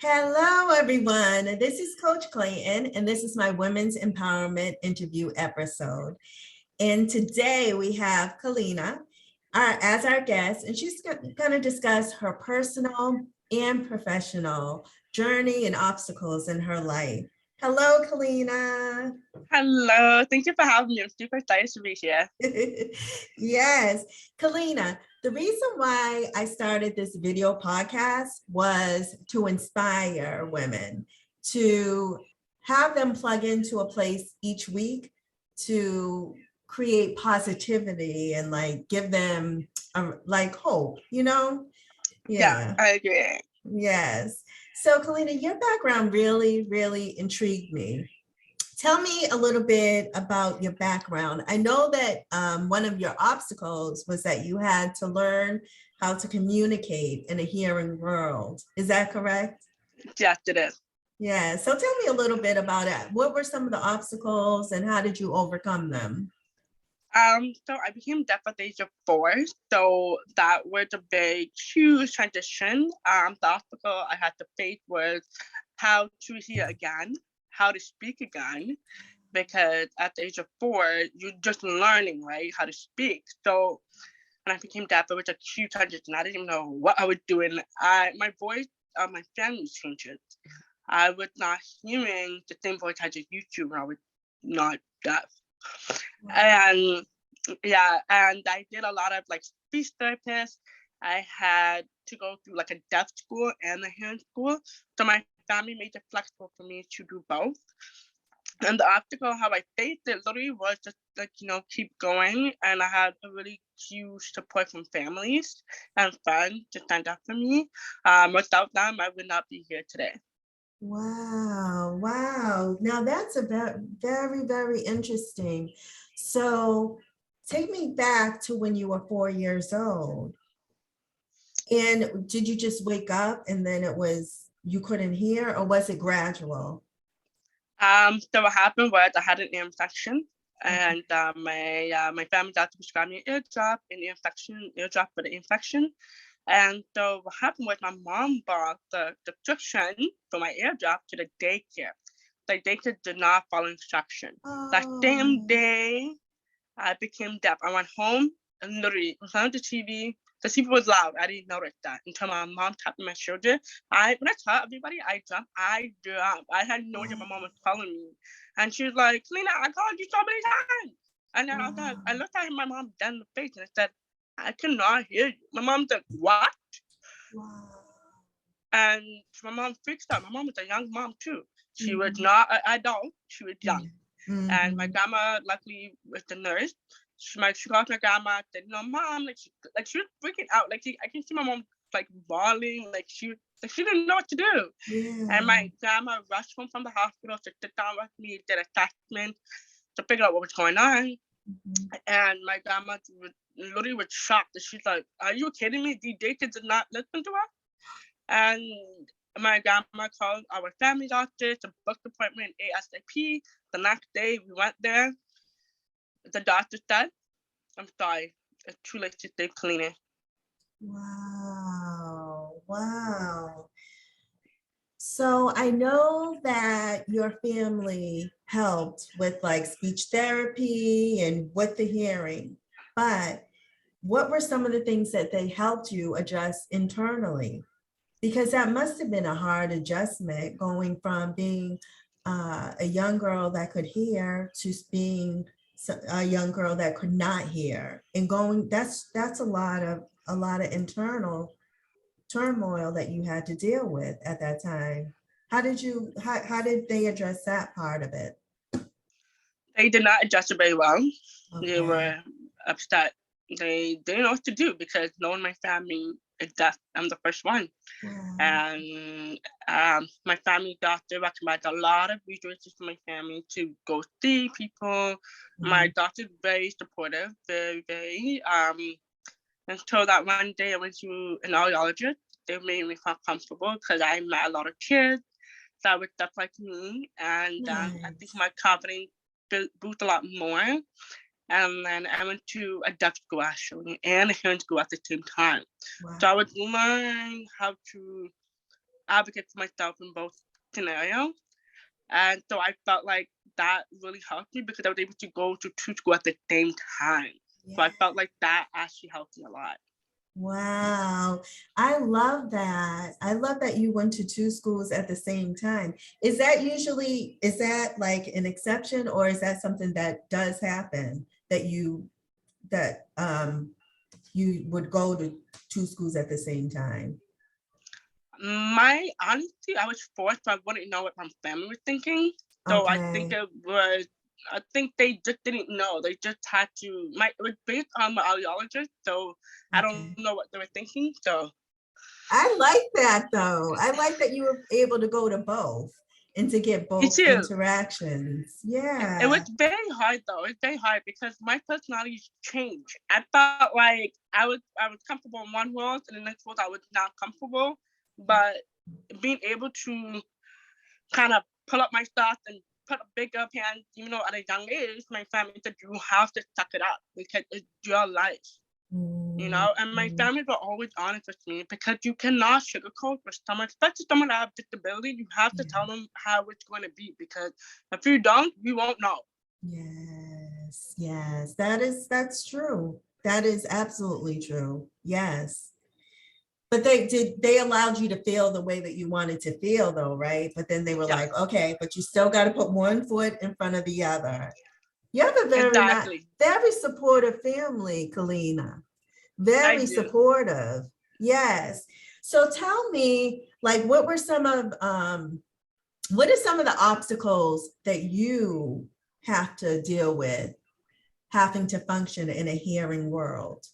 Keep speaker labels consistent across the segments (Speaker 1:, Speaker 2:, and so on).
Speaker 1: Hello, everyone. This is Coach Clayton, and this is my Women's Empowerment interview episode. And today we have Kellina as our guest, and she's going to discuss her personal and professional journey and obstacles in her life. Hello, Kellina.
Speaker 2: Hello, thank you for having me. I'm super excited to be here.
Speaker 1: Yes, Kellina, the reason why I started this video podcast was to inspire women, to have them plug into a place each week to create positivity and like give them like hope,
Speaker 2: Yeah, I agree.
Speaker 1: Yes. So Kellina, your background really, really intrigued me. Tell me a little bit about your background. I know that one of your obstacles was that you had to learn how to communicate in a hearing world. Is that correct?
Speaker 2: Yes, it is.
Speaker 1: Yeah. So tell me a little bit about it. What were some of the obstacles and how did you overcome them?
Speaker 2: So I became deaf at the age of 4. So that was a big, huge transition. The obstacle I had to face was how to hear again, how to speak again, because at the age of 4, you're just learning, right, how to speak. So when I became deaf, it was a huge transition. I didn't even know what I was doing. My voice, my family changes. I was not hearing the same voice I just used to when I was not deaf. And and I did a lot of like speech therapists. I had to go through like a deaf school and a hearing school. So my family made it flexible for me to do both. And the obstacle, how I faced it, literally was just like, keep going. And I had a really huge support from families and friends to stand up for me. Without them, I would not be here today.
Speaker 1: Wow. Wow. Now that's a very, very interesting. So take me back to when you were 4 years old. And did you just wake up and then you couldn't hear, or was it gradual?
Speaker 2: So what happened was I had an ear infection, and my family doctor prescribed me an ear drop for the infection. And so what happened was my mom bought the prescription for my ear drop to the daycare. The daycare did not follow instruction. That same day, I became deaf. I went home and literally in front of the TV. The TV was loud. I didn't notice that until my mom tapped my shoulder. When I saw everybody, I jumped. I had no idea my mom was calling me, and she was like, "Kellina, I called you so many times." And then I looked at my mom dead in the face and I said, "I cannot hear you." My mom said, "What?"
Speaker 1: Wow.
Speaker 2: And my mom freaked out. My mom was a young mom too. She was not an adult. She was young. And my grandma, luckily, was the nurse. She called my grandma and said, Mom, she was freaking out. I can see my mom like bawling, like she didn't know what to do. And my grandma rushed home from the hospital to sit down with me, did assessment to figure out what was going on. And my grandma literally was shocked. She's like, "Are you kidding me? The data did not listen to us." And my grandma called our family doctor to book the appointment ASAP. The next day we went there. The doctor said, "I'm sorry, it's too late to save Kellina."
Speaker 1: Wow. Wow. So I know that your family helped with like speech therapy and with the hearing, but what were some of the things that they helped you adjust internally? Because that must have been a hard adjustment going from being a young girl that could hear to being a young girl that could not hear, and that's a lot of internal turmoil that you had to deal with at that time. How did they address that part of it?
Speaker 2: They did not adjust it very well. They
Speaker 1: Okay.
Speaker 2: were upset. They didn't know what to do because no one in my family is deaf. I'm the first one.
Speaker 1: Wow.
Speaker 2: And my family doctor recommended a lot of resources for my family to go see people. My doctor is very supportive, very, very. Until that one day I went to an audiologist. They made me feel comfortable because I met a lot of kids that were deaf like me. And I think my confidence boosted a lot more. And then I went to a deaf school actually and a hearing school at the same time. Wow. So I would learn how to advocate for myself in both scenarios. And so I felt like that really helped me because I was able to go to two schools at the same time. So I
Speaker 1: Yeah.
Speaker 2: felt like that actually helped me a lot.
Speaker 1: Wow. I love that. I love that you went to two schools at the same time. Is that like an exception, or is that something that does happen that you would go to two schools at the same time?
Speaker 2: My honesty, I was forced, so I wouldn't know what my family was thinking. So
Speaker 1: Okay.
Speaker 2: I think they just didn't know. They just had to, it was based on my audiologist, so I don't
Speaker 1: Okay.
Speaker 2: know what they were thinking. So
Speaker 1: I like that though. I like that you were able to go to both and to get
Speaker 2: me
Speaker 1: both
Speaker 2: too.
Speaker 1: interactions.
Speaker 2: It was
Speaker 1: Yeah.
Speaker 2: very hard though. It's very hard because my personality changed. I felt like I was comfortable in one world, and the next world I was not comfortable. But being able to kind of pull up my stuff and put a big up hand, even though at a young age, my family said you have to suck it up because it's your life. And my
Speaker 1: Mhm.
Speaker 2: family were always honest with me because you cannot sugarcoat with someone, especially someone that has disability. You have to tell
Speaker 1: Yeah.
Speaker 2: them how it's going to be because if you don't, you won't know.
Speaker 1: Yes, yes, that's true. That is absolutely true. Yes. But they allowed you to feel the way that you wanted to feel though, right? But then they were
Speaker 2: Yeah,
Speaker 1: like, okay, but you still got to put one foot in front of the other. You have a
Speaker 2: exactly.
Speaker 1: very supportive family, Kellina.
Speaker 2: I
Speaker 1: Very
Speaker 2: do.
Speaker 1: supportive. Yes. So tell me, like, what are some of the obstacles that you have to deal with having to function in a hearing world?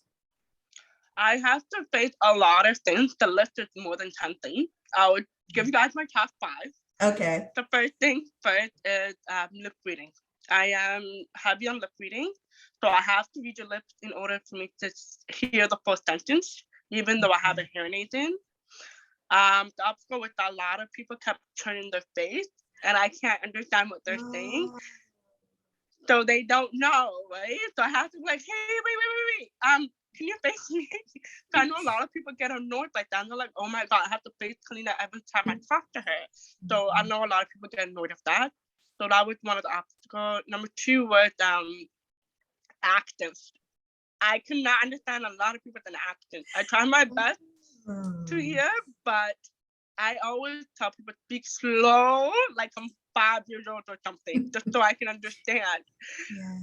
Speaker 2: I have to face a lot of things. The list is more than 10 things. I would give you guys my top five.
Speaker 1: Okay.
Speaker 2: The first thing first is lip reading. I am heavy on lip reading, so I have to read your lips in order for me to hear the full sentence, even though I have a hearing aid in. The obstacle with a lot of people kept turning their face, and I can't understand what they're saying,
Speaker 1: Oh,
Speaker 2: so they don't know, right? So I have to be like, hey, wait. Can you face me? So I know a lot of people get annoyed like that. And they're like, oh my God, I have to face Kellina every time I talk to her. So I know a lot of people get annoyed of that. So that was one of the obstacles. Number two was accents. I could not understand a lot of people with an accent. I try my best to hear, but I always tell people to speak slow, like I'm 5 years old or something, just so I can understand.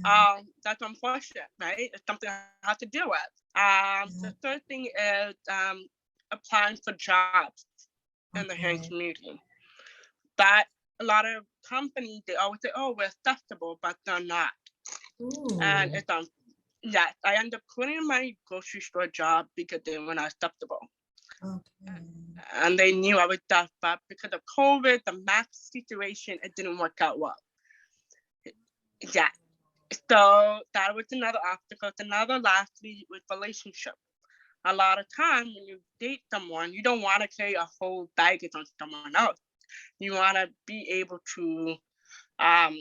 Speaker 1: yeah,
Speaker 2: That's unfortunate, right? It's something I have to deal with.
Speaker 1: yeah.
Speaker 2: The third thing is applying for jobs in the hearing
Speaker 1: Okay.
Speaker 2: community. That a lot of companies, they always say, oh, we're accessible, but they're not. And
Speaker 1: Ooh,
Speaker 2: it's yes, I ended up quitting my grocery store job because they were not acceptable.
Speaker 1: okay.
Speaker 2: And they knew I was tough, but because of COVID, the mask situation, it didn't work out well. Yeah. So that was another obstacle. Another lastly with relationship. A lot of time when you date someone, you don't want to carry a whole baggage on someone else. You want to be able to um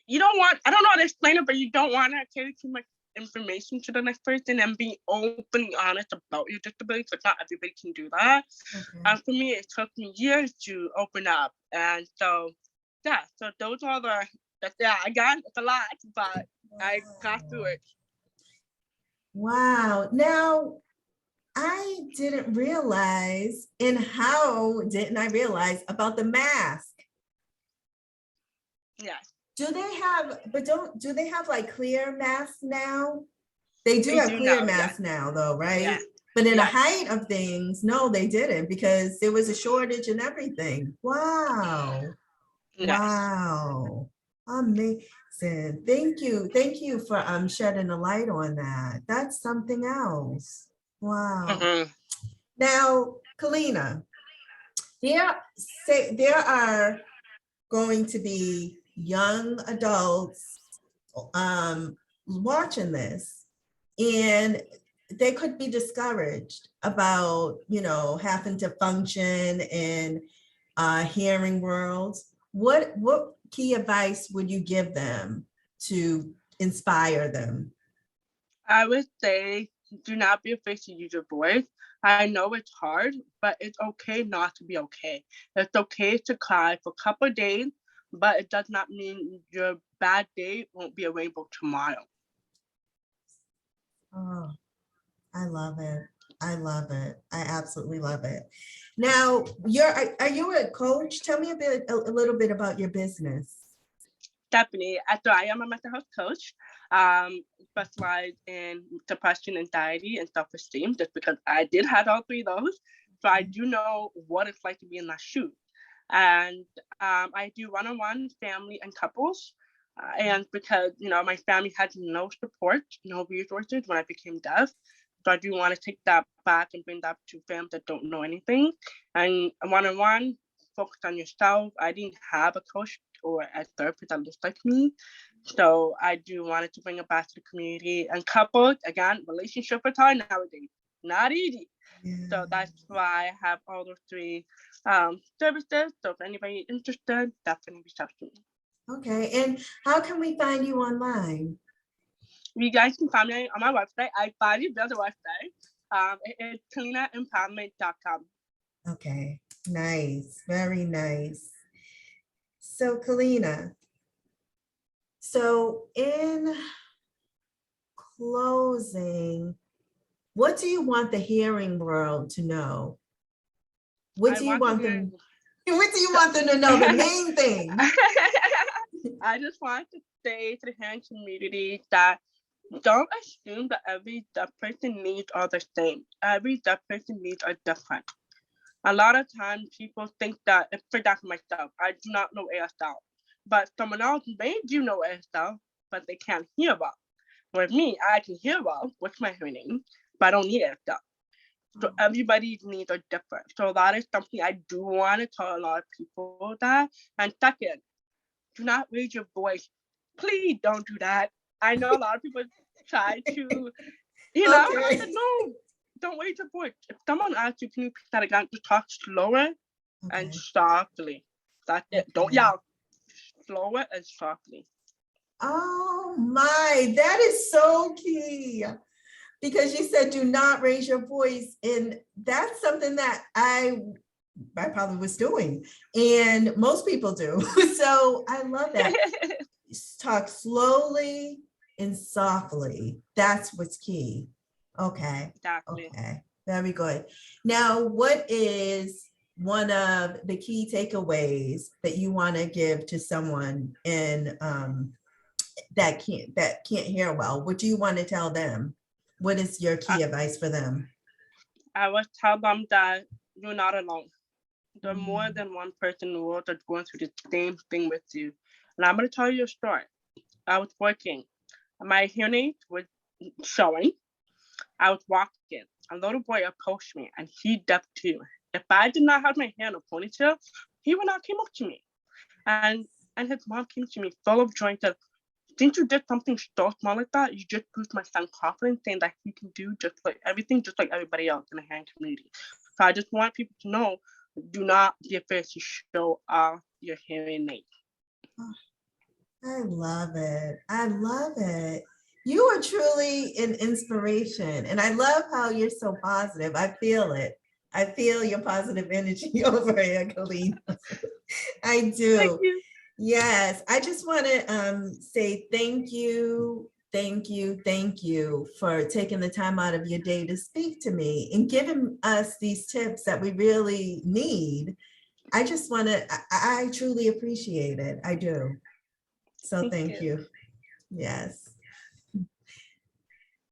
Speaker 2: you don't want, I don't know how to explain it, but you don't want to carry too much information to the next person and be openly honest about your disability because not everybody can do that.
Speaker 1: Okay.
Speaker 2: And for me, it took me years to open up. And so, yeah, so those are yeah, again, it's a lot, but I got through it.
Speaker 1: Wow. Now, I didn't realize, and how didn't I realize about the mask?
Speaker 2: Yes,
Speaker 1: Do they have like clear masks now? They do
Speaker 2: they
Speaker 1: have
Speaker 2: do
Speaker 1: clear
Speaker 2: now. Yes,
Speaker 1: masks now though, right?
Speaker 2: yes,
Speaker 1: But in the
Speaker 2: yes,
Speaker 1: height of things, no, they didn't because there was a shortage and everything. Wow.
Speaker 2: yes.
Speaker 1: Wow. Amazing. Thank you. Thank you for shedding a light on that. That's something else. Wow.
Speaker 2: Mm-hmm.
Speaker 1: Now, Kellina, there there are going to be young adults watching this, and they could be discouraged about having to function in hearing worlds. What key advice would you give them to inspire them?
Speaker 2: I would say do not be afraid to use your voice. I know it's hard, but it's okay not to be okay. It's okay to cry for a couple of days, but it does not mean your bad day won't be a rainbow tomorrow.
Speaker 1: Oh, I love it. I love it. I absolutely love it. Now, are you a coach? Tell me a little bit about your business.
Speaker 2: Definitely. So I am a mental health coach, specialized in depression, anxiety, and self-esteem, just because I did have all three of those. So I do know what it's like to be in that shoe. And I do one-on-one family and couples. And because, my family had no support, no resources when I became deaf. So I do want to take that back and bring that to families that don't know anything. And one-on-one, focus on yourself. I didn't have a coach or a therapist that looks like me. So I do wanted to bring it back to the community. And couples, again, relationship is hard nowadays. Not easy.
Speaker 1: Yeah.
Speaker 2: So that's why I have all those three services. So if anybody interested, definitely reach out to me.
Speaker 1: Okay. And how can we find you online?
Speaker 2: You guys can find me on my website. I finally built a website. It's KellinaEmpowerment.com.
Speaker 1: Okay. Nice. Very nice. So Kellina, so in closing, what do you want the hearing world to know? What do you want them? What do you want them to know? The main thing.
Speaker 2: I just want to say to the hearing community that don't assume that every deaf person needs are the same. Every deaf person needs are different. A lot of times people think that, for example, myself, I do not know ASL, but someone else may do know ASL, but they can't hear well. With me, I can hear well with my hearing, but I don't need ASL. So everybody's needs are different. So that is something I do want to tell a lot of people that. And second, do not raise your voice. Please don't do that. I know a lot of people try to, I said, no, don't raise your voice. If someone asks you, can you repeat that again? Just talk slower and softly. That's it. Don't yell. Slower and softly.
Speaker 1: Oh my, that is so key. Because you said do not raise your voice. And that's something that I probably was doing. And most people do. So I love that. Talk slowly and softly. That's what's key. Okay.
Speaker 2: Exactly.
Speaker 1: Okay. Very good. Now, what is one of the key takeaways that you want to give to someone in that can't hear well? What do you want to tell them? What is your key advice for them?
Speaker 2: I would tell them that you're not alone. There are more than one person in the world that's going through the same thing with you. And I'm going to tell you a story. I was working. My hearing aid was showing. I was walking. A little boy approached me, and he deaf too. If I did not have my hair in a ponytail, he would not came up to me. And his mom came to me full of joy and said, since you did something so small like that, you just boost my son's confidence, saying that he can do just like everything, just like everybody else in the hearing community. So I just want people to know, do not be afraid to show off your hearing aid.
Speaker 1: Oh, I love it. I love it. You are truly an inspiration. And I love how you're so positive. I feel it. I feel your positive energy over here, Kellina. I do.
Speaker 2: Thank you.
Speaker 1: Yes, I just want to say thank you for taking the time out of your day to speak to me and giving us these tips that we really need. I just want to, I truly appreciate it. I do. So thank you. Yes.